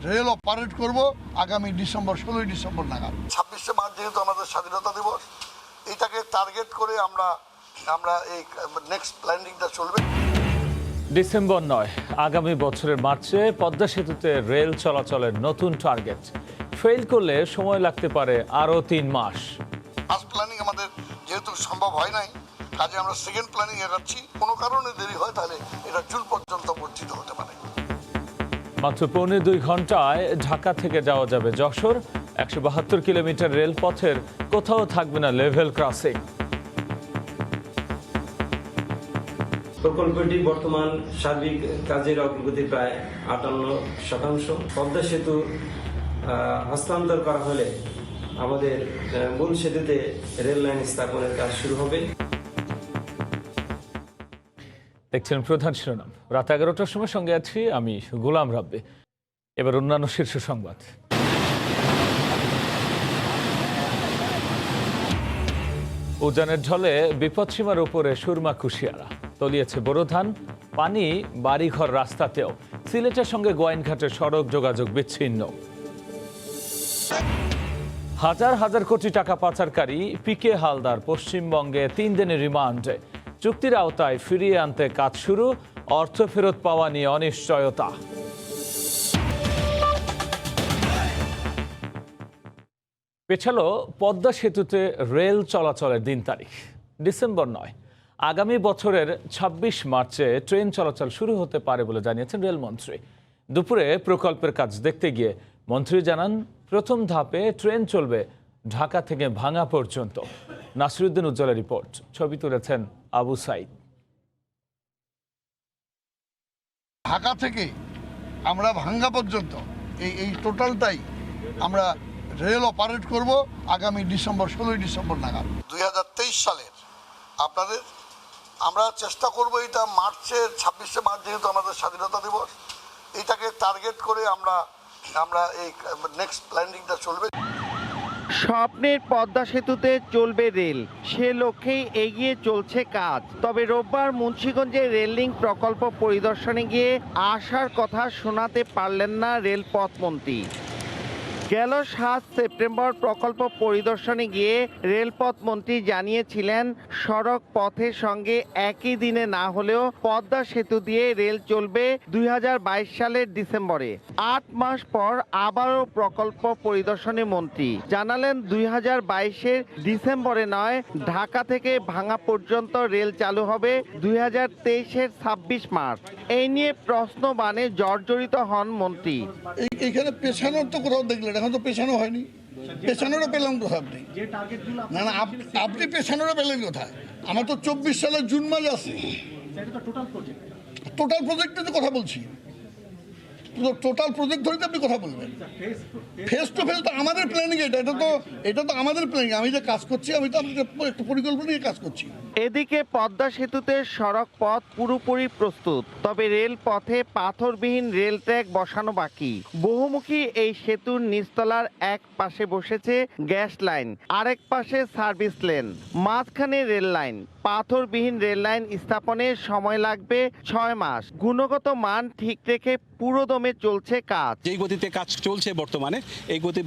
Rail operate করব আগামী December 16 December নাগাদ। 26শে মার্চ যেহেতু আমাদের স্বাধীনতা দিবস, এটাকে টার্গেট করে আমরা এই নেক্সট প্ল্যানিংটা চলবে। ডিসেম্বর নয়, আগামী বছরের মার্চে পদ্মা সেতুতে রেল চলাচলের নতুন টার্গেট। ফেল করলে সময় লাগতে পারে আরও 3 মাস। ফার্স্ট প্ল্যানিং আমাদের যেহেতু সম্ভব হয় নাই, কাজে আমরা সেকেন্ড প্ল্যানিং এগাচ্ছি। কোনো কারণে দেরি হয় তাহলে এটা জুন পর্যন্ত বর্ধিত হতে পারে। মাত্র 1.25 ঘন্টায় ঢাকা থেকে যাওয়া যাবে যশোর। 172 কিলোমিটার রেলপথের কোথাও থাকবে না লেভেল ক্রসিং। প্রকল্পটি বর্তমান সার্বিক কাজের অগ্রগতি প্রায় 58%। পদ্মা সেতু হস্তান্তর করা হলে আমাদের মূল সেতুতে রেল লাইন স্থাপনের কাজ শুরু হবে। দেখছেন প্রধান শিরোনাম। রাত 11টার সময় সঙ্গে আছি আমি গোলাম রাব্বি। এবার অন্যান্য শীর্ষ সংবাদ। উজানের ঢলে বিপদসীমার উপরে সুরমা কুশিয়ারা, তলিয়েছে বোরো ধান, পানি বাড়িঘর রাস্তাতেও। সিলেটের সঙ্গে গোয়াইনঘাটের সড়ক যোগাযোগ বিচ্ছিন্ন। হাজার হাজার কোটি টাকা পাচারকারী পিকে হালদার পশ্চিমবঙ্গে 3 দিনের রিমান্ডে। চুক্তির আওতায় ফিরিয়ে আনতে কাজ শুরু, অর্থ ফেরত পাওয়া নিয়ে অনিশ্চয়তা। পেছালো পদ্মা সেতুতে রেল চলাচলের দিন তারিখ। ডিসেম্বর নয়, আগামী বছরের 26 মার্চে ট্রেন চলাচল শুরু হতে পারে বলে জানিয়েছেন রেলমন্ত্রী। দুপুরে প্রকল্পের কাজ দেখতে গিয়ে মন্ত্রী জানান, প্রথম ধাপে ট্রেন চলবে ঢাকা থেকে ভাঙা পর্যন্ত। নাসিরুদ্দিন উজ্জ্বলের রিপোর্ট, ছবি তুলেছেন আবু সাইদ। ঢাকা থেকে আমরা ভাঙ্গা পর্যন্ত এই টোটালটাই আমরা রেল অপারেট করব আগামী ডিসেম্বর 16 ডিসেম্বর নাগাদ। 2023 সালের আমরা চেষ্টা করব এটা মার্চের 26শে মার্চ যেহেতু আমাদের স্বাধীনতা দিবস, এটাকে টার্গেট করে আমরা এই নেক্সট প্ল্যানিংটা চলবে। স্বপ্নের পদ্মা সেতুতে চলবে রেল, সে লক্ষ্যেই এগিয়ে চলছে কাজ। তবে রোববার মুন্সিগঞ্জে রেল লিংক প্রকল্প পরিদর্শনে গিয়ে আশার কথা শোনাতে পারলেন না রেলপথ মন্ত্রী। গেল 7 সেপ্টেম্বর প্রকল্প পরিদর্শনে গিয়ে রেলপথ মন্ত্রী জানিয়েছিলেন, সড়ক পথের সঙ্গে একই দিনে না হলেও পদ্মা সেতু দিয়ে রেল চলবে 2022 সালের ডিসেম্বরে। 8 মাস পর আবারও প্রকল্প পরিদর্শনে মন্ত্রী জানালেন, 2022-এর ডিসেম্বরে নয়, ঢাকা থেকে ভাঙা পর্যন্ত রেল চালু হবে 2023-এর 26 মার্চ। এই নিয়ে প্রশ্ন বাণে জর্জরিত হন মন্ত্রী। এইখানে পেছানোর তো কোথাও দেখলেন, এখন তো পেছানো হয়নি। পেছানোটা পেলাম কোথায় আপনি? না আপনি পেছানোটা পেলেন কোথায়? আমার তো 24 সালের জুন মাস আছে। টোটাল প্রজেক্টের কথা বলছি, টোটাল প্রজেক্ট ধরে আপনি কথা বলবেন। ফেস টু ফেস তো আমাদের প্ল্যানিং, এটা তো আমাদের প্ল্যানিং। আমি যে কাজ করছি, আমি তো একটা পরিকল্পনা নিয়ে কাজ করছি। এদিকে পদ্মা সেতুতে সড়ক পথ পুরোপুরি প্রস্তুত, তবে রেল পথে পাথরবিহীন রেল ট্র্যাক বসানো বাকি। বহুমুখী এই সেতুর নিচতলার এক পাশে বসেছে গ্যাস লাইন, আরেক পাশে সার্ভিস লেন, মাঝখানে রেল লাইন। পাথরবিহীন রেল লাইন স্থাপনে সময় লাগবে 6 মাস। গুণগত মান ঠিক রেখে পুরোদমে চলছে কাজ। যেই গতিতে কাজ চলছে বর্তমানে, এই গতি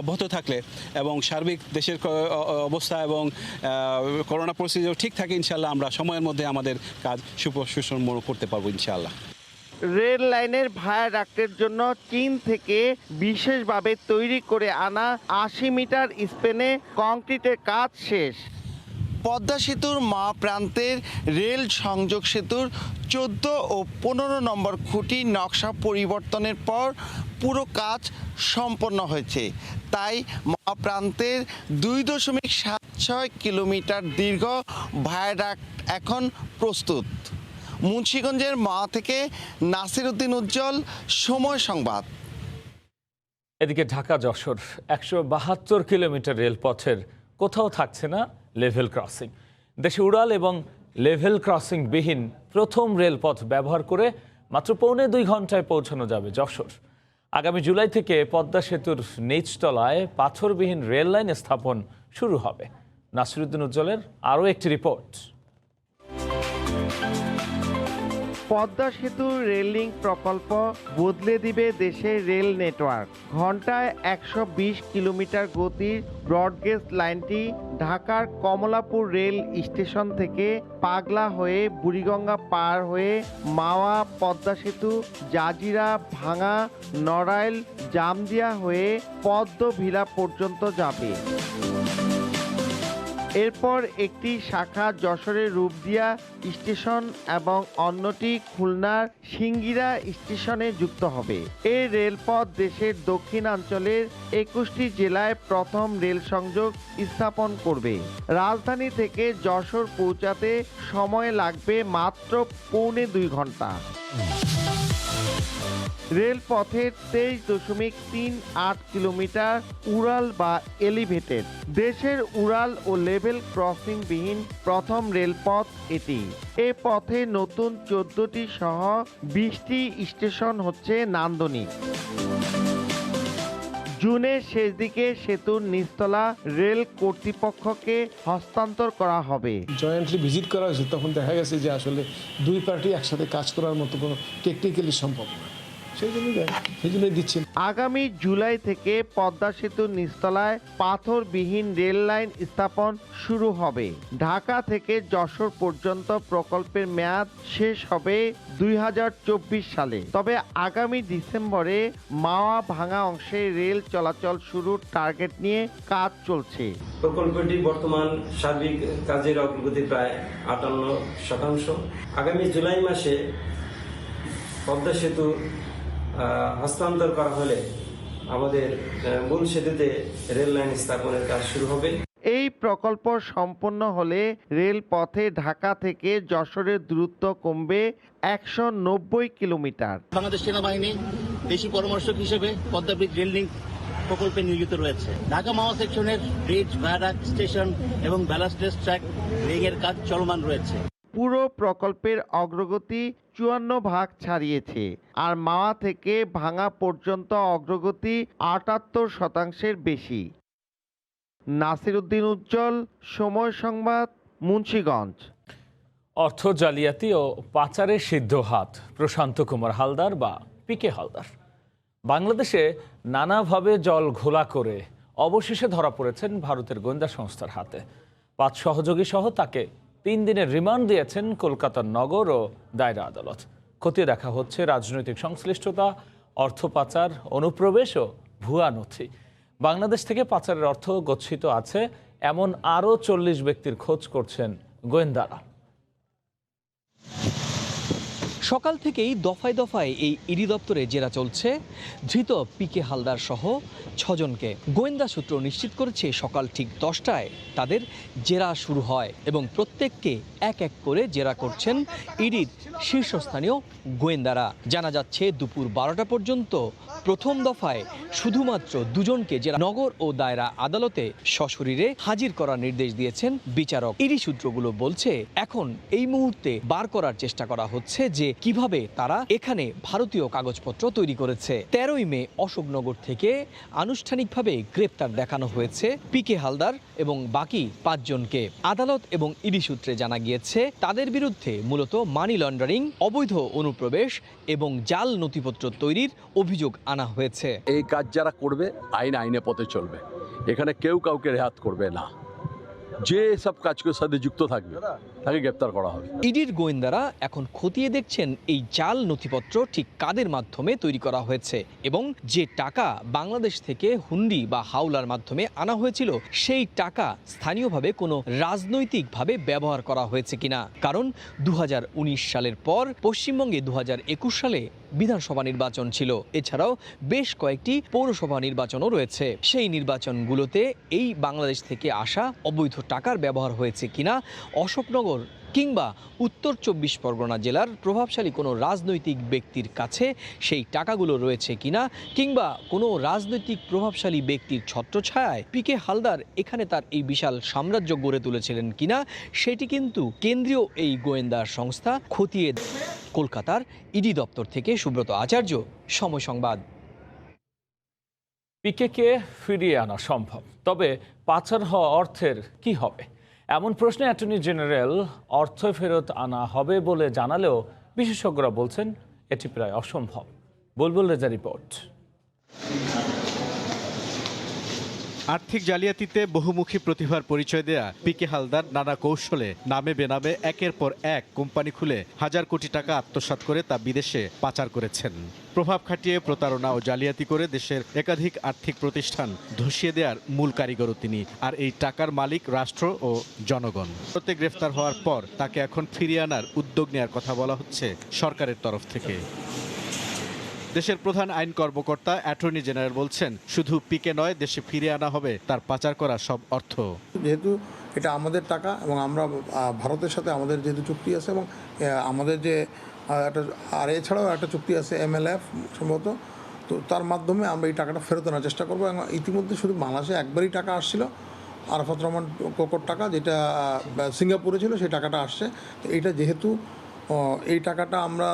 অব্যাহত থাকলে এবং সার্বিক দেশের অবস্থা এবং করোনা পরিস্থিতি ঠিক থাকে, ইনশাল্লাহ আমরা সময়ের মধ্যে আমাদের কাজ সুষম করতে পারবো ইনশাল্লাহ। রেল লাইনের ভায়াডাক্টের জন্য চীন থেকে বিশেষভাবে তৈরি করে আনা 80 মিটার স্প্যানে কংক্রিটের কাজ শেষ। পদ্মা সেতুর মা প্রান্তের রেল সংযোগ সেতুর 14 ও 15 নম্বর খুঁটি নকশা পরিবর্তনের পর পুরো কাজ সম্পন্ন হয়েছে। তাই মা প্রান্তের 2.76 কিলোমিটার দীর্ঘ ভায়াডাক্ট এখন প্রস্তুত। মুন্সিগঞ্জের মা থেকে নাসিরুদ্দিন উজ্জ্বল, সময় সংবাদ। এদিকে ঢাকা যশোর 172 কিলোমিটার রেলপথের কোথাও থাকছে না লেভেল ক্রসিং। দেশে উড়াল এবং লেভেল ক্রসিং বিহীন প্রথম রেলপথ ব্যবহার করে মাত্র 2.25 ঘন্টায় পৌঁছানো যাবে যশোর। আগামী জুলাই থেকে পদ্মা সেতুর নিচতলায় পাথরবিহীন রেল লাইন স্থাপন শুরু হবে। নাসিরুদ্দিন উজ্জ্বলের আরও একটি রিপোর্ট। পদ্মা সেতু রেল লিঙ্ক প্রকল্প বদলে দিবে দেশের রেল নেটওয়ার্ক। ঘন্টায় 120 কিলোমিটার গতির ব্রডগেজ লাইনটি ঢাকার কমলাপুর রেল স্টেশন থেকে পাগলা হয়ে বুড়িগঙ্গা পার হয়ে মাওয়া, পদ্মা সেতু, জাজিরা, ভাঙা, নড়াইল, জামদিয়া হয়ে পদ্ম ভিলা পর্যন্ত যাবে। এরপর একটি শাখা যশোরের রূপদিয়া স্টেশন এবং অন্যটি খুলনার সিঙ্গিরা স্টেশনে যুক্ত হবে। এই রেলপথ দেশের দক্ষিণাঞ্চলের 21টি জেলায় প্রথম রেল সংযোগ স্থাপন করবে। রাজধানী থেকে যশোর পৌঁছাতে সময় লাগবে মাত্র পৌনে 2 ঘন্টা। রেলপথের 23.38 কিলোমিটার উড়াল বা এলিভেটেড। দেশের উড়াল ও লেভেল ক্রসিং বিহীন প্রথম রেলপথ এটি। এ পথে নতুন 14টি সহ 20টি স্টেশন হচ্ছে নান্দনিক। জুনের শেষ দিকে সেতুর নিচতলা রেল কর্তৃপক্ষকে হস্তান্তর করা হবে। জয়েন্টলি ভিজিট করা হয়েছে, তখন দেখা গেছে যে আসলে দুই পার্টি একসাথে কাজ করার মতো কোনো টেকনিক্যালি সম্ভব না, সেই জন্যই দিচ্ছেন। আগামী জুলাই থেকে পদ্মা সেতুর নিচতলায় পাথরবিহীন রেল লাইন স্থাপন শুরু হবে। ঢাকা থেকে যশোর পর্যন্ত প্রকল্পের মেয়াদ শেষ হবে 2024 সালে। তবে আগামী ডিসেম্বরে মাওয়া ভাঙা অংশে রেল চলাচল শুরুর টার্গেট নিয়ে কাজ চলছে। প্রকল্পটি বর্তমান সার্বিক কাজের অগ্রগতি প্রায় 58%। আগামী জুলাই মাসে পদ্মা সেতু হস্তান্তর করা হলে আমাদের মূল সেতুতে রেল লাইন স্থাপনের কাজ শুরু হবে। এই প্রকল্প সম্পন্ন হলে রেলপথে ঢাকা থেকে যশোরের দূরত্ব কমবে 190 কিলোমিটার। বাংলাদেশ সেনাবাহিনী দেশি পরামর্শক হিসেবে পদ্মা ব্রিজ রেল লিঙ্ক প্রকল্পে নিয়োজিত রয়েছে। ঢাকা মাওয়া সেকশনের ব্রিজ, ভায়াডাক্ট, স্টেশন এবং ব্যালাস্টেজ ট্র্যাক রিং এর কাজ চলমান রয়েছে। পুরো প্রকল্পের অগ্রগতি 54 ভাগ ছাড়িয়েছে, আর মাওয়া থেকে ভাঙা পর্যন্ত অগ্রগতি 78% বেশি। নাসির উদ্দিন উজ্জ্বল, সময় সংবাদ, মুন্সিগঞ্জ। অর্থ জালিয়াতি ও পাচারে সিদ্ধ হাত প্রশান্ত কুমার হালদার বা পিকে হালদার বাংলাদেশে নানাভাবে জল ঘোলা করে অবশেষে ধরা পড়েছেন ভারতের গোয়েন্দা সংস্থার হাতে। 5 সহযোগী সহ তাকে 3 দিনের রিমান্ড দিয়েছেন কলকাতার নগর ও দায়রা আদালত। খতিয়ে দেখা হচ্ছে রাজনৈতিক সংশ্লিষ্টতা, অর্থ পাচার, অনুপ্রবেশ ও ভুয়া নথি। বাংলাদেশ থেকে পাচারের অর্থ গচ্ছিত আছে এমন আরও 40 ব্যক্তির খোঁজ করছেন গোয়েন্দারা। সকাল থেকেই দফায় দফায় এই ইডি দপ্তরে জেরা চলছে ধৃত পিকে হালদার সহ 6 জনকে। গোয়েন্দা সূত্র নিশ্চিত করেছে সকাল ঠিক 10টায় তাদের জেরা শুরু হয় এবং প্রত্যেককে এক এক করে জেরা করছেন ইডির শীর্ষস্থানীয় গোয়েন্দারা। জানা যাচ্ছে দুপুর 12টা পর্যন্ত প্রথম দফায় শুধুমাত্র 2 জনকে জেরা নগর ও দায়রা আদালতে সশরীরে হাজির করার নির্দেশ দিয়েছেন বিচারক। ইডি সূত্রগুলো বলছে এখন এই মুহূর্তে বার করার চেষ্টা করা হচ্ছে যে কিভাবে তারা এখানে ভারতীয় কাগজপত্র তৈরি করেছে। 13ই মে অশোকনগর থেকে আনুষ্ঠানিকভাবে গ্রেপ্তার দেখানো হয়েছে পিকে হালদার এবং বাকি 5 জনকে। আদালত এবং ইডি সূত্রে জানা গিয়েছে তাদের বিরুদ্ধে মূলত মানি লন্ডারিং, অবৈধ অনুপ্রবেশ এবং জাল নথিপত্র তৈরির অভিযোগ আনা হয়েছে। এই কাজ যারা করবে আইনে পথে চলবে, এখানে কেউ কাউকে রেহাত করবে না। যে সব কাজের সাথে যুক্ত থাকবে তাকে গ্রেপ্তার করা হবে। ইডির গোয়েন্দারা এখন খতিয়ে দেখছেন এই জাল নথিপত্র ঠিক কাদের মাধ্যমে তৈরি করা হয়েছে এবং যে টাকা বাংলাদেশ থেকে হুন্ডি বা হাওলার মাধ্যমে আনা হয়েছিল সেই টাকা স্থানীয়ভাবে কোনো রাজনৈতিকভাবে ব্যবহার করা হয়েছে কিনা। কারণ 2019 সালের পর পশ্চিমবঙ্গে 2021 সালে বিধানসভা নির্বাচন ছিল, এছাড়াও বেশ কয়েকটি পৌরসভা নির্বাচনও রয়েছে। সেই নির্বাচনগুলোতে এই বাংলাদেশ থেকে আসা অবৈধ টাকার ব্যবহার হয়েছে কিনা, অশোকনগর কিংবা উত্তর 24 পরগনা জেলার প্রভাবশালী কোনো রাজনৈতিক ব্যক্তির কাছে সেই টাকাগুলো রয়েছে কিনা, কিংবা কোনো রাজনৈতিক প্রভাবশালী ব্যক্তির ছত্রছায়ায় পিকে হালদার এখানে তার এই বিশাল সাম্রাজ্য গড়ে তুলেছিলেন কিনা, সেটি কিন্তু কেন্দ্রীয় এই গোয়েন্দা সংস্থা খতিয়ে। কলকাতার ইডি দপ্তর থেকে সুব্রত আচার্য, সময় সংবাদ। পিকেকে ফিরিয়ে আনা সম্ভব, তবে পাচার হওয়া অর্থের কি হবে? এমন প্রশ্নে অ্যাটর্নি জেনারেল অর্থ ফেরত আনা হবে বলে জানালেও বিশেষজ্ঞরা বলছেন এটি প্রায় অসম্ভব। বুলবুল রেজা রিপোর্ট। আর্থিক জালিয়াতিতে বহুমুখী প্রতিভার পরিচয় দেয়া পিকে হালদার নানা কৌশলে নামে বেনামে একের পর এক কোম্পানি খুলে হাজার কোটি টাকা আত্মসাৎ করে তা বিদেশে পাচার করেছেন। প্রভাব খাটিয়ে প্রতারণা ও জালিয়াতি করে দেশের একাধিক আর্থিক প্রতিষ্ঠান ধসিয়ে দেওয়ার মূল কারিগরও তিনি। আর এই টাকার মালিক রাষ্ট্র ও জনগণ। প্রত্যেক গ্রেফতার হওয়ার পর তাকে এখন ফিরিয়ে আনার উদ্যোগ নেওয়ার কথা বলা হচ্ছে সরকারের তরফ থেকে। দেশের প্রধান আইন কর্মকর্তা অ্যাটর্নি জেনারেল বলছেন, শুধু পিকে নয়, দেশে ফিরিয়ে আনা হবে তার পাচার করা সব অর্থ। যেহেতু এটা আমাদের টাকা এবং আমরা ভারতের সাথে আমাদের যেহেতু চুক্তি আছে এবং আমাদের যে একটা আর এছাড়াও একটা চুক্তি আছে MLF সম্ভবত, তো তার মাধ্যমে আমরা এই টাকাটা ফেরত আনার চেষ্টা করবো। এবং ইতিমধ্যে শুধু বাংলাদেশে একবারই টাকা আসছিল, আরাফাত রহমান কোকোর টাকা, যেটা সিঙ্গাপুরে ছিল, সেই টাকাটা আসছে। তো এইটা যেহেতু এই টাকাটা আমরা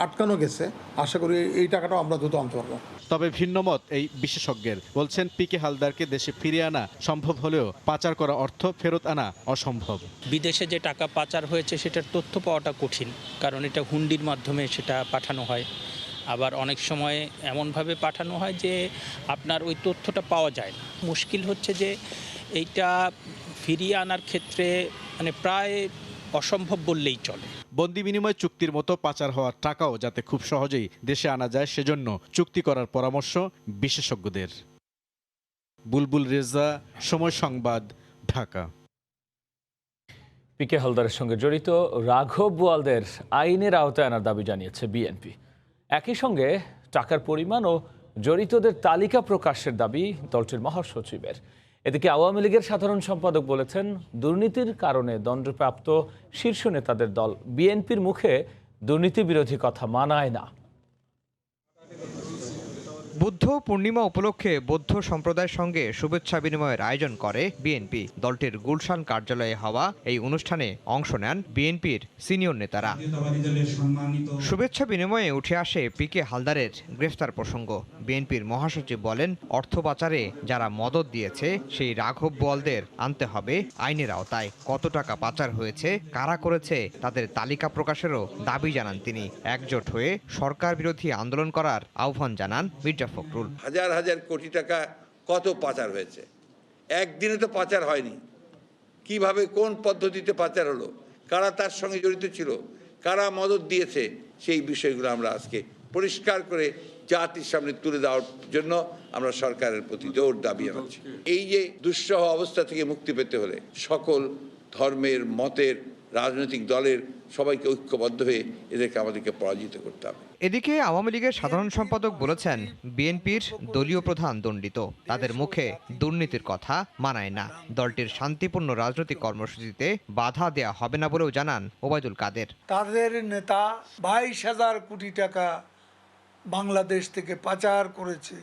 আটকানো গেছে, আশা করি এই টাকাটাও আমরা দ্রুত আনতে পারবো। তবে ভিন্নমত এই বিশেষজ্ঞের। বলছেন, পিকে হালদারকে দেশে ফিরিয়ে আনা সম্ভব হলেও পাচার করা অর্থ ফেরত আনা অসম্ভব। বিদেশে যে টাকা পাচার হয়েছে সেটার তথ্য পাওয়াটা কঠিন, কারণ এটা হুন্ডির মাধ্যমে সেটা পাঠানো হয়। আবার অনেক সময় এমনভাবে পাঠানো হয় যে আপনার ওই তথ্যটা পাওয়া যায় না। মুশকিল হচ্ছে যে এইটা ফিরিয়ে আনার ক্ষেত্রে মানে প্রায় অসম্ভব বললেই চলে। বন্দি বিনিময় চুক্তির মতো পাচার হওয়ার টাকাও যাতে খুব সহজেই দেশে আনা যায়, সেজন্য চুক্তি করার পরামর্শ বিশেষজ্ঞদের। বুলবুল রেজা, সময় সংবাদ, ঢাকা। পিকে হালদারের সঙ্গে জড়িত রাঘব বোয়ালদের আইনের আওতায় আনার দাবি জানিয়েছে বিএনপি। একই সঙ্গে টাকার পরিমাণ ও জড়িতদের তালিকা প্রকাশের দাবি দলটির মহাসচিবের। এদিকে আওয়ামী লীগের সাধারণ সম্পাদক বলেছেন, দুর্নীতির কারণে দণ্ডপ্রাপ্ত শীর্ষ নেতাদের দল বিএনপির মুখে দুর্নীতি বিরোধী কথা মানায় না। বুদ্ধ পূর্ণিমা উপলক্ষে বৌদ্ধ সম্প্রদায়ের সঙ্গে শুভেচ্ছা বিনিময়ের আয়োজন করে বিএনপি। দলটির গুলশান কার্যালয়ে হওয়া এই অনুষ্ঠানে অংশ নেন বিএনপির সিনিয়র নেতারা। শুভেচ্ছা বিনিময়ে উঠে আসে পিকে হালদারের গ্রেফতার প্রসঙ্গ। বিএনপির মহাসচিব বলেন, অর্থ পাচারে যারা মদদ দিয়েছে সেই রাঘব বোয়ালদের আনতে হবে আইনের আওতায়। কত টাকা পাচার হয়েছে, কারা করেছে, তাদের তালিকা প্রকাশেরও দাবি জানান তিনি। একজোট হয়ে সরকার বিরোধী আন্দোলন করার আহ্বান জানান মির্জা ফখরুল। হাজার হাজার কোটি টাকা কত পাচার হয়েছে, একদিনে তো পাচার হয়নি। কিভাবে, কোন পদ্ধতিতে পাচার হলো, কারা তার সঙ্গে জড়িত ছিল, কারা মদত দিয়েছে, সেই বিষয়গুলো আমরা আজকে পরিষ্কার করে জাতির সামনে তুলে দেওয়ার জন্য আমরা সরকারের প্রতি জোর দাবি জানাচ্ছি। এই যে দুঃসহ অবস্থা থেকে মুক্তি পেতে হলে সকল ধর্মের, মতের, রাজনৈতিক দলের সবাইকে ঐক্যবদ্ধ হয়ে এদেরকে আমাদেরকে পরাজিত করতে হবে। এদিকে আওয়ামী লীগের সাধারণ সম্পাদক বলেছেন, বিএনপির দলীয় প্রধান দণ্ডিত, তাদের মুখে দুর্নীতির কথা মানায় না। দলটির শান্তিপূর্ণ রাজনৈতিক কর্মসূচিতে বাধা দেয়া হবে না বলেও জানান ওবায়দুল কাদের। তাদের নেতা 22,000 কোটি টাকা বাংলাদেশ থেকে পাচার করেছে।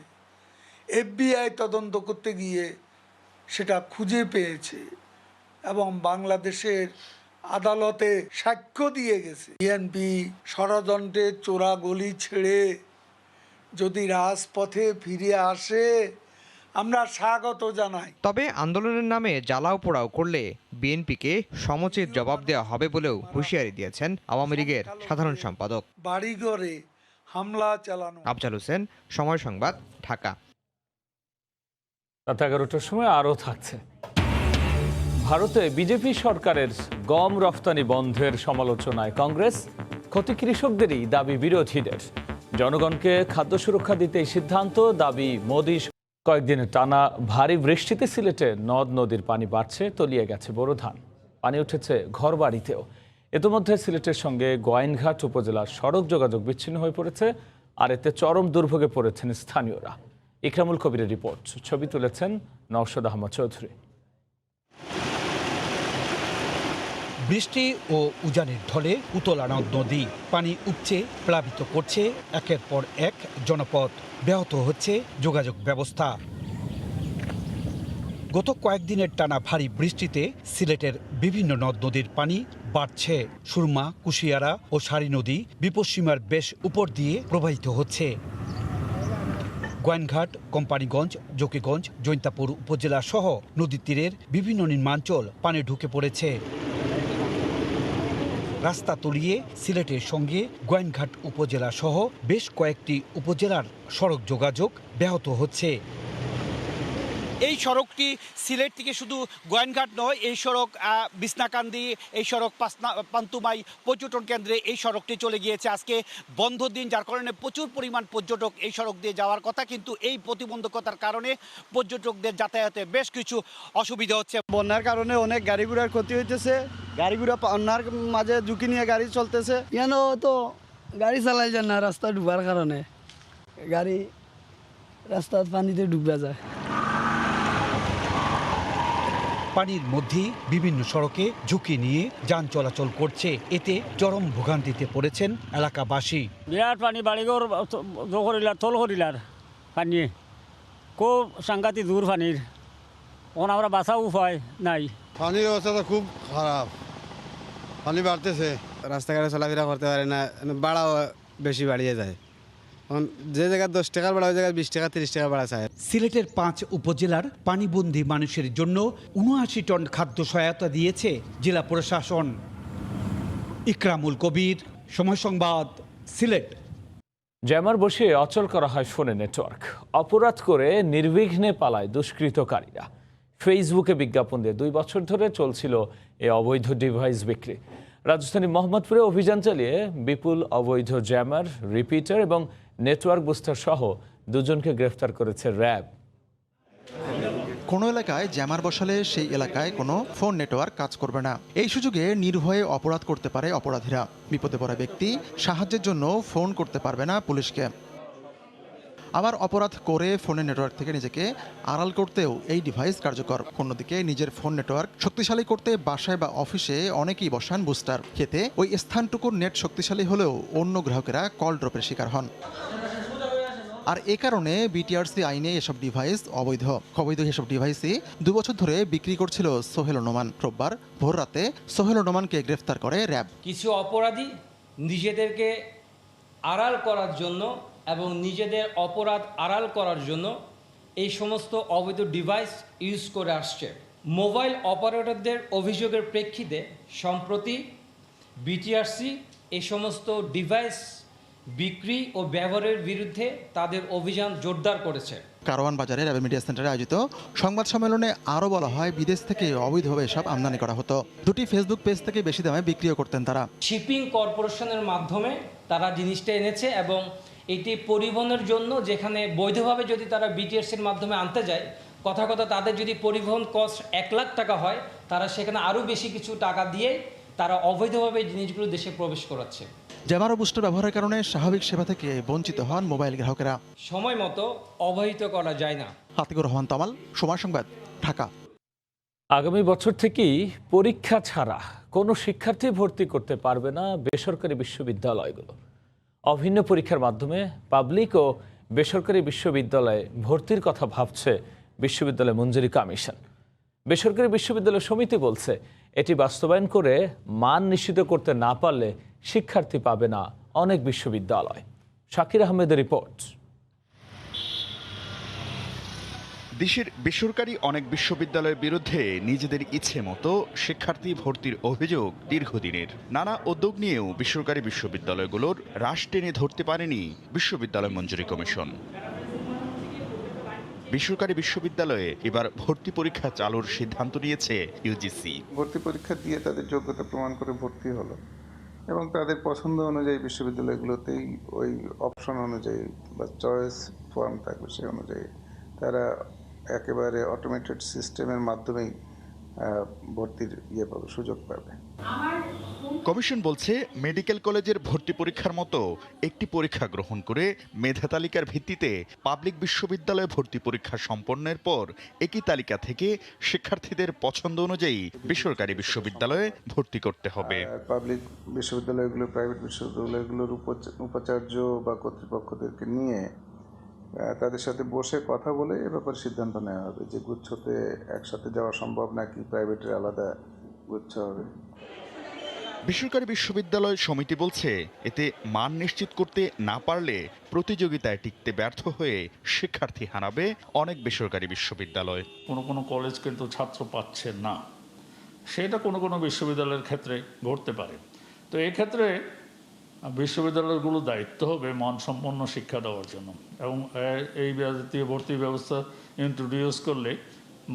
FBI তদন্ত করতে গিয়ে সেটা খুঁজে পেয়েছে এবং বাংলাদেশের আদালতে সাক্ষ্য দিয়ে গেছে। বিএনপি ষড়যন্ত্রের চোরা গলি ছেড়ে যদি রাজপথে ফিরে আসে আমরা স্বাগত জানাই। তবে আন্দোলনের নামে জ্বালাও পোড়াও করলে বিএনপিকে সমুচিত জবাব দেওয়া হবে বলেও হুঁশিয়ারি দিয়েছেন আওয়ামী লীগের সাধারণ সম্পাদক। বাড়িঘরে হামলা চালানো। আফজাল হোসেন, সময় সংবাদ, ঢাকা। রাত 11টার সময় আরও থাকছে। ভারতে বিজেপি সরকারের গম রফতানি বন্ধের সমালোচনায় কংগ্রেস, ক্ষতি কৃষকদেরই দাবি বিরোধীদের। জনগণকে খাদ্য সুরক্ষা দিতে এই সিদ্ধান্ত, দাবি মোদি। কয়েকদিনের টানা ভারী বৃষ্টিতে সিলেটে নদ নদীর পানি বাড়ছে, তলিয়ে গেছে বোরো ধান, পানি উঠেছে ঘরবাড়িতেও। ইতিমধ্যে সিলেটের সঙ্গে গোয়াইনঘাট উপজেলার সড়ক যোগাযোগ বিচ্ছিন্ন হয়ে পড়েছে, আর এতে চরম দুর্ভোগে পড়েছেন স্থানীয়রা। ইকরামুল কবিরের রিপোর্ট, ছবি তুলেছেন নওশাদ আহমদ চৌধুরী। বৃষ্টি ও উজানের ঢলে উতলা নদ নদী, পানি উপচে প্লাবিত করছে একের পর এক জনপদ, ব্যাহত হচ্ছে যোগাযোগ ব্যবস্থা। গত কয়েকদিনের টানা ভারী বৃষ্টিতে সিলেটের বিভিন্ন নদ নদীর পানি বাড়ছে। সুরমা, কুশিয়ারা ও সারি নদী বিপদসীমার বেশ উপর দিয়ে প্রবাহিত হচ্ছে। গোয়াইনঘাট, কোম্পানিগঞ্জ, জকিগঞ্জ, জৈন্তাপুর উপজেলা সহ নদীর তীরের বিভিন্ন নিম্নাঞ্চল পানি ঢুকে পড়েছে। রাস্তা তলিয়ে সিলেটের সঙ্গে গোয়াইনঘাট উপজেলা সহ বেশ কয়েকটি উপজেলার সড়ক যোগাযোগ ব্যাহত হচ্ছে। এই সড়কটি সিলেট থেকে শুধু গোয়াইনঘাট নয়, এই সড়ক বিছনাকান্দি, এই সড়ক পান্তুমাই পর্যটন কেন্দ্রে এই সড়কটি চলে গিয়েছে। আজকে বন্ধ দিন, যার কারণে প্রচুর পরিমাণ পর্যটক এই সড়ক দিয়ে যাওয়ার কথা, কিন্তু এই প্রতিবন্ধকতার কারণে পর্যটকদের যাতায়াতে বেশ কিছু অসুবিধা হচ্ছে। বন্যার কারণে অনেক গাড়ি ঘোড়ার ক্ষতি হইতেছে, গাড়ি ঘোড়া অন্যার মাঝে ঝুঁকি নিয়ে গাড়ি চলতেছে। কেন তো গাড়ি চালাই যায় না, রাস্তা ডুবার কারণে গাড়ি রাস্তার পানিতে ডুবে যায়। পানির মধ্যে বিভিন্ন সড়কে ঝুঁকি নিয়ে যান চলাচল করছে, এতে চরম ভোগান্তিতে পড়েছেন এলাকাবাসী। বিরাট পানি, বাড়িঘর তোল করিলার পানি, খুব সাংঘাতিক দূর পানির, ওখানে আমরা বাঁচাও উপায় নাই। পানির অবস্থা খুব খারাপ, পানি বাড়তেছে, রাস্তাঘাটে চলাফেরা করতে পারে না, ভাড়াও বেশি বাড়িয়ে যায়। যে জায়গায় 10 টাকার ভাড়া ওই জায়গায় 20 টাকা 30 টাকা ভাড়া চায়। সিলেটের 5 উপজেলার পানিবন্দী মানুষের জন্য 79 টন খাদ্য সহায়তা দিয়েছে জেলা প্রশাসন। ইকরামুল কবির, সময় সংবাদ, সিলেট। জ্যামার বসিয়ে অচল করা হয় ফোনের নেটওয়ার্ক, অপরাধ করে নির্বিঘ্নে পালায় দুষ্কৃতকারীরা। ফেসবুকে বিজ্ঞাপন দিয়ে 2 বছর ধরে চলছিল এই অবৈধ ডিভাইস বিক্রি। রাজধানী মোহাম্মদপুরে অভিযান চালিয়ে বিপুল অবৈধ জ্যামার, রিপিটার এবং নেটওয়ার্ক বুস্টার সহ 2 জনকে গ্রেফতার করেছে র্যাব। কোনো এলাকায় জ্যামার বসালে সেই এলাকায় কোনো ফোন নেটওয়ার্ক কাজ করবে না। এই সুযোগে নির্ভয়ে অপরাধ করতে পারে অপরাধীরা। বিপদে পড়া ব্যক্তি সাহায্যের জন্য ফোন করতে পারবে না পুলিশকে। আবার অপরাধ করে ফোনের নেটওয়ার্ক থেকে নিজেকে আড়াল করতেও এই ডিভাইস কার্যকর। অন্যদিকে নিজের ফোন নেটওয়ার্ক শক্তিশালী করতে বাসায় বা অফিসে অনেকেই বসান বুস্টার। খেতে ওই স্থানটুকুর নেট শক্তিশালী হলেও অন্য গ্রাহকেরা কল ড্রপের শিকার হন। আর এ কারণে বিটিআরসি আইনে এসব ডিভাইস অবৈধ। এসব ডিভাইসই 2 বছর ধরে বিক্রি করছিল সোহেল নোমান। রোববার ভোররাতে সোহেল নোমানকে গ্রেফতার করে র্যাব। কিছু অপরাধী নিজেদেরকে আড়াল করার জন্য এবং নিজেদের অপরাধ আড়াল করার জন্য এই সমস্ত অবৈধ ডিভাইস ইউজ করে আসছে। মোবাইল অপারেটরদের অভিযোগের প্রেক্ষিতে সম্প্রতি বিটিআরসি এই সমস্ত ডিভাইস বিক্রি ও ব্যবহারের বিরুদ্ধে তাদের অভিযান জোরদার করেছে। কারওয়ান বাজারে র্যাব মিডিয়া সেন্টারে আয়োজিত সংবাদ সম্মেলনে আরও বলা হয়, বিদেশ থেকে অবৈধভাবে এসব আমদানি করা হতো। 2টি ফেসবুক পেজ থেকে বেশি দামে বিক্রিও করতেন তারা। শিপিং কর্পোরেশনের মাধ্যমে তারা জিনিসটা এনেছে এবং এটি পরিবহনের জন্য, যেখানে বৈধভাবে যদি তারা বিটিআরসির মাধ্যমে আনতে যায়, কথা তাদের যদি পরিবহন কস্ট 1 লাখ টাকা হয়, তারা সেখানে আরও বেশি কিছু টাকা দিয়ে তারা অবৈধভাবে জিনিসগুলো দেশে প্রবেশ করাচ্ছে। জ্যামার ও বুস্টার ব্যবহারের কারণে স্বাভাবিক সেবা থেকে বঞ্চিত হন মোবাইল গ্রাহকেরা। সময় মতো অবহিত করা যায় না। আতিকুর রহমান তামাল, সময় সংবাদ, ঢাকা। আগামী বছর থেকেই পরীক্ষা ছাড়া কোনো শিক্ষার্থী ভর্তি করতে পারবে না বেসরকারি বিশ্ববিদ্যালয়গুলো। অভিন্ন পরীক্ষার মাধ্যমে পাবলিক ও বেসরকারি বিশ্ববিদ্যালয়ে ভর্তির কথা ভাবছে বিশ্ববিদ্যালয় মঞ্জুরি কমিশন। বেসরকারি বিশ্ববিদ্যালয় সমিতি বলছে, এটি বাস্তবায়ন করে মান নিশ্চিত করতে না পারলে শিক্ষার্থী পাবে না অনেক বিশ্ববিদ্যালয়। শাকির আহমেদের রিপোর্ট। দেশের বেসরকারি অনেক বিশ্ববিদ্যালয়ের বিরুদ্ধে নিজেদের ইচ্ছে মতো শিক্ষার্থী ভর্তির অভিযোগ দীর্ঘদিনের। নানা উদ্যোগ নিয়েও বেসরকারি বিশ্ববিদ্যালয়গুলোর রাশ টেনে ধরতে পারেনি বিশ্ববিদ্যালয় মঞ্জুরি কমিশন। বেসরকারি বিশ্ববিদ্যালয়ে এবার ভর্তি পরীক্ষা চালুর সিদ্ধান্ত নিয়েছে ইউজিসি। ভর্তি পরীক্ষা দিয়ে তাদের যোগ্যতা প্রমাণ করে ভর্তি হলো এবং তাদের পছন্দ অনুযায়ী বিশ্ববিদ্যালয়গুলোতেই ওই অপশন অনুযায়ী বা চয়েস ফর্ম থাকবে, সেই অনুযায়ী তারা একেবারে অটোমেটেড সিস্টেমের মাধ্যমেই ভর্তির পাবে, সুযোগ পাবে। কমিশন বলছে, মেডিকেল কলেজের ভর্তি পরীক্ষার মতো একটি পরীক্ষা গ্রহণ করে মেধা তালিকার ভিত্তিতে পাবলিক বিশ্ববিদ্যালয়ে ভর্তি পরীক্ষা সম্পন্নের পর একই তালিকা থেকে শিক্ষার্থীদের পছন্দ অনুযায়ী বেসরকারি বিশ্ববিদ্যালয়ে ভর্তি করতে হবে। পাবলিক বিশ্ববিদ্যালয়গুলো, প্রাইভেট বিশ্ববিদ্যালয়গুলোর উপাচার্য বা কর্তৃপক্ষদেরকে নিয়ে তাদের সাথে বসে কথা বলে এ ব্যাপারে সিদ্ধান্ত নেওয়া হবে যে গুচ্ছতে একসাথে যাওয়া সম্ভব নাকি প্রাইভেটের আলাদা গুচ্ছ হবে। বেসরকারি বিশ্ববিদ্যালয় সমিতি বলছে, এতে মান নিশ্চিত করতে না পারলে প্রতিযোগিতায় টিকতে ব্যর্থ হয়ে শিক্ষার্থী হারাবে অনেক বেসরকারি বিশ্ববিদ্যালয়। কোনো কলেজ কিন্তু ছাত্র পাচ্ছে না, সেটা কোনো বিশ্ববিদ্যালয়ের ক্ষেত্রে ঘটতে পারে। তো এক্ষেত্রে বিশ্ববিদ্যালয়গুলো দায়িত্ব হবে মানসম্পন্ন শিক্ষা দেওয়ার জন্য, এবং এই জাতীয় ভর্তি ব্যবস্থা ইন্ট্রোডিউস করলে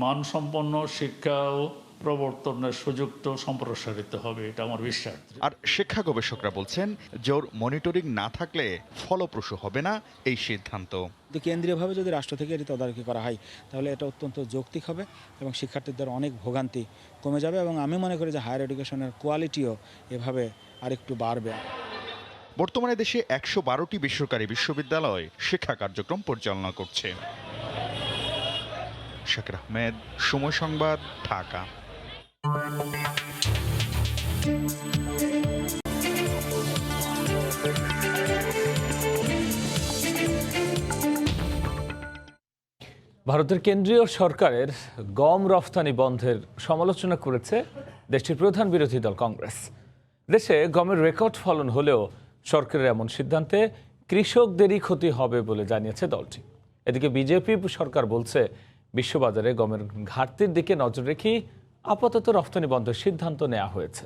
মানসম্পন্ন শিক্ষা ও প্রবর্তনের সুযোগটা সম্প্রসারিত হবে, এটা আমার বিশ্বাস। আর শিক্ষা গবেষকরা বলছেন, জোর মনিটরিং না থাকলে ফলপ্রসূ হবে না এই সিদ্ধান্ত। কেন্দ্রীয়ভাবে যদি রাষ্ট্র থেকে এটি তদারকি করা হয় তাহলে এটা অত্যন্ত যৌক্তিক হবে এবং শিক্ষার্থীদের অনেক ভোগান্তি কমে যাবে, এবং আমি মনে করি যে হায়ার এডুকেশনের কোয়ালিটিও এভাবে আরেকটু বাড়বে। বর্তমানে দেশে ১১২টি বেসরকারি বিশ্ববিদ্যালয় শিক্ষা কার্যক্রম পরিচালনা করছে। শাকির আহমেদ, সময় সংবাদ, ঢাকা। ভারতের কেন্দ্রীয় সরকারের গম রফতানি বন্ধের সমালোচনা করেছে দেশটির প্রধান বিরোধী দল কংগ্রেস। দেশে গমের রেকর্ড ফলন হলেও সরকারের এমন সিদ্ধান্তে কৃষকদেরই ক্ষতি হবে বলে জানিয়েছে দলটি। এদিকে বিজেপি সরকার বলছে, বিশ্ববাজারে গমের ঘাটতির দিকে নজর রেখেই আপাতত রফতানি বন্ধের সিদ্ধান্ত নেওয়া হয়েছে।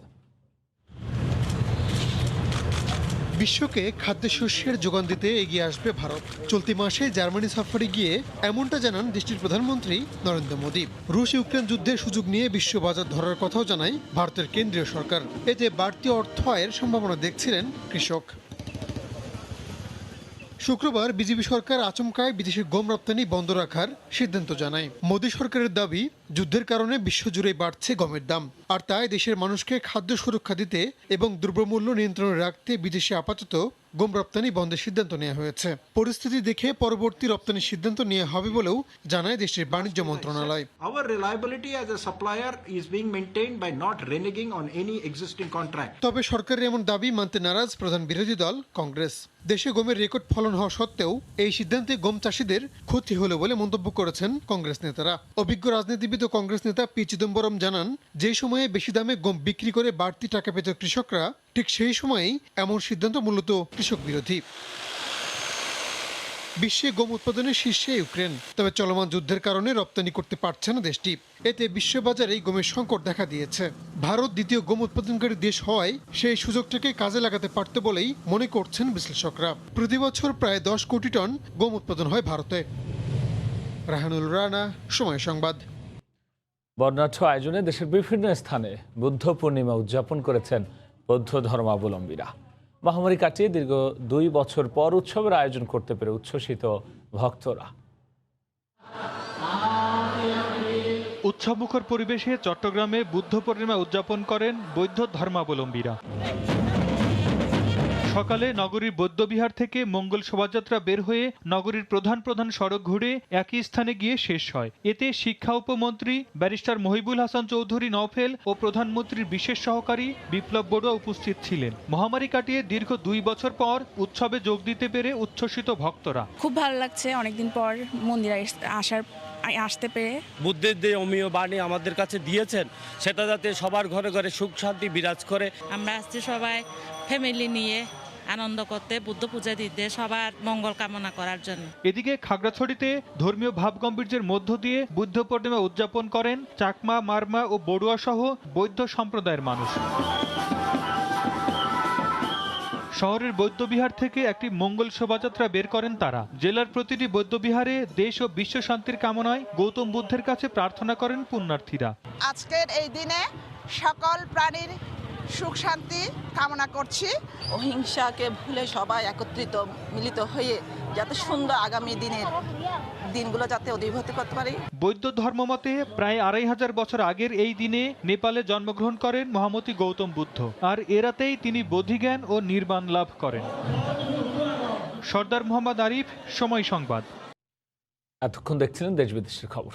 বিশ্বকে খাদ্যশস্যের যোগান দিতে এগিয়ে আসবে ভারত। চলতি মাসে জার্মানি সফরে গিয়ে এমনটা জানান দেশটির প্রধানমন্ত্রী নরেন্দ্র মোদী। রুশ ইউক্রেন যুদ্ধের সুযোগ নিয়ে বিশ্ববাজার ধরার কথাও জানায় ভারতের কেন্দ্রীয় সরকার। এতে বাড়তি অর্থ আয়ের সম্ভাবনা দেখছিলেন কৃষক। শুক্রবার বিজেপি সরকার আচমকায় বিদেশে গম রপ্তানি বন্ধ রাখার সিদ্ধান্ত জানায়। মোদী সরকারের দাবি, যুদ্ধের কারণে বিশ্বজুড়ে বাড়ছে গমের দাম, আর তাই দেশের মানুষকে খাদ্য সুরক্ষা দিতে এবং দ্রব্যমূল্য নিয়ন্ত্রণে রাখতে বিদেশে আপাতত গম রপ্তানি বন্ধের সিদ্ধান্ত নেওয়া হয়েছে। পরিস্থিতি দেখে পরবর্তী রপ্তানির সিদ্ধান্ত নেওয়া হবে বলেও জানায় দেশের বাণিজ্য মন্ত্রণালয়। Our reliability as a supplier is being maintained by not reneging on any existing contract. তবে সরকারের এমন দাবি মানতে নারাজ প্রধান বিরোধী দল কংগ্রেস। দেশে গমের রেকর্ড ফলন হওয়া সত্ত্বেও এই সিদ্ধান্তে গম চাষিদের ক্ষতি হলো বলে মন্তব্য করেছেন কংগ্রেস নেতারা। অভিজ্ঞ রাজনীতিবিদ ও কংগ্রেস নেতা পি চিদম্বরম জানান, যে সময়ে বেশি দামে গম বিক্রি করে বাড়তি টাকা পেত কৃষকরা, ঠিক সেই সময়েই এমন সিদ্ধান্ত মূলত কৃষক বিরোধী। বিশ্বে গম উৎপাদনের শীর্ষে ইউক্রেন, তবে চলমান যুদ্ধের কারণে রপ্তানি করতে পারছে না দেশটি। এতে বিশ্ববাজারে গমের সংকট দেখা দিয়েছে। ভারত দ্বিতীয় গম উৎপাদনকারী দেশ হওয়ায় সেই সুযোগটাকে কাজে লাগাতে পারত বলেই মনে করছেন বিশ্লেষকরা। প্রতি বছর প্রায় 10 কোটি টন গম উৎপাদন হয় ভারতে। রাহানুল রানা, সময় সংবাদ। বর্ণাঢ্য আয়োজনে দেশের বিভিন্ন স্থানে বুদ্ধ পূর্ণিমা উদযাপন করেছেন বৌদ্ধ ধর্মাবলম্বীরা। মহামারী কাটিয়ে দীর্ঘ 2 বছর পর উৎসবের আয়োজন করতে পেরে উচ্ছ্বসিত ভক্তরা। উৎসবমুখর পরিবেশে চট্টগ্রামে বুদ্ধ পূর্ণিমা উদযাপন করেন বৌদ্ধ ধর্মাবলম্বীরা। সকালে নগরীর বৌদ্ধবিহার থেকে মঙ্গল শোভাযাত্রা বের হয়ে নগরীর প্রধান প্রধান সড়ক ঘুরে একই স্থানে গিয়ে শেষ হয়। এতে শিক্ষা উপমন্ত্রী ব্যারিস্টার মহিবুল হাসান চৌধুরী নওফেল ও প্রধানমন্ত্রীর বিশেষ সহকারী বিপ্লব বড়ুয়া উপস্থিত ছিলেন। মহামারী কাটিয়ে দীর্ঘ 2 বছর পর উৎসবে যোগ দিতে পেরে উচ্ছ্বসিত ভক্তরা। খুব ভালো লাগছে অনেকদিন পর মন্দিরে আসতে পেরে। বুদ্ধের যে অমীয় বাণী আমাদের কাছে দিয়েছেন, সেটা যাতে সবার ঘরে ঘরে সুখ শান্তি বিরাজ করে। আমরা আসছি সবাই ফ্যামিলি নিয়ে আনন্দ করতে, বুদ্ধ পূজা দিতে, সবার মঙ্গল কামনা করার জন্য। এদিকে খাগড়াছড়িতে ধর্মীয় ভাবগাম্ভীর্যের মধ্য দিয়ে বুদ্ধ পূর্ণিমা উদযাপন করেন চাকমা, মারমা ও বড়ুয়া সহ বৌদ্ধ সম্প্রদায়ের মানুষ। শহরের বৌদ্ধবিহার থেকে একটি মঙ্গল শোভাযাত্রা বের করেন তারা। জেলার প্রতিটি বৌদ্ধবিহারে দেশ ও বিশ্ব শান্তির কামনায় গৌতম বুদ্ধের কাছে প্রার্থনা করেন পুণ্যার্থীরা। আজকের এই দিনে সকল প্রাণীর সুখ শান্তি কামনা করছি। অহিংসাকে ভুলে সবাই একত্রিত মিলিত হয়ে যাতে সুন্দর আগামী দিনগুলো যাতে অধিভূত করতে পারি। বৌদ্ধ ধর্মমতে প্রায় 2500 বছর আগের এই দিনে নেপালে জন্মগ্রহণ করেন মহামতি গৌতম বুদ্ধ, আর এরাতেই তিনি বোধিজ্ঞান ও নির্বাণ লাভ করেন। সর্দার মোহাম্মদ আরিফ, সময় সংবাদ। এতক্ষণ দেখছিলেন দেশ বিদেশের খবর।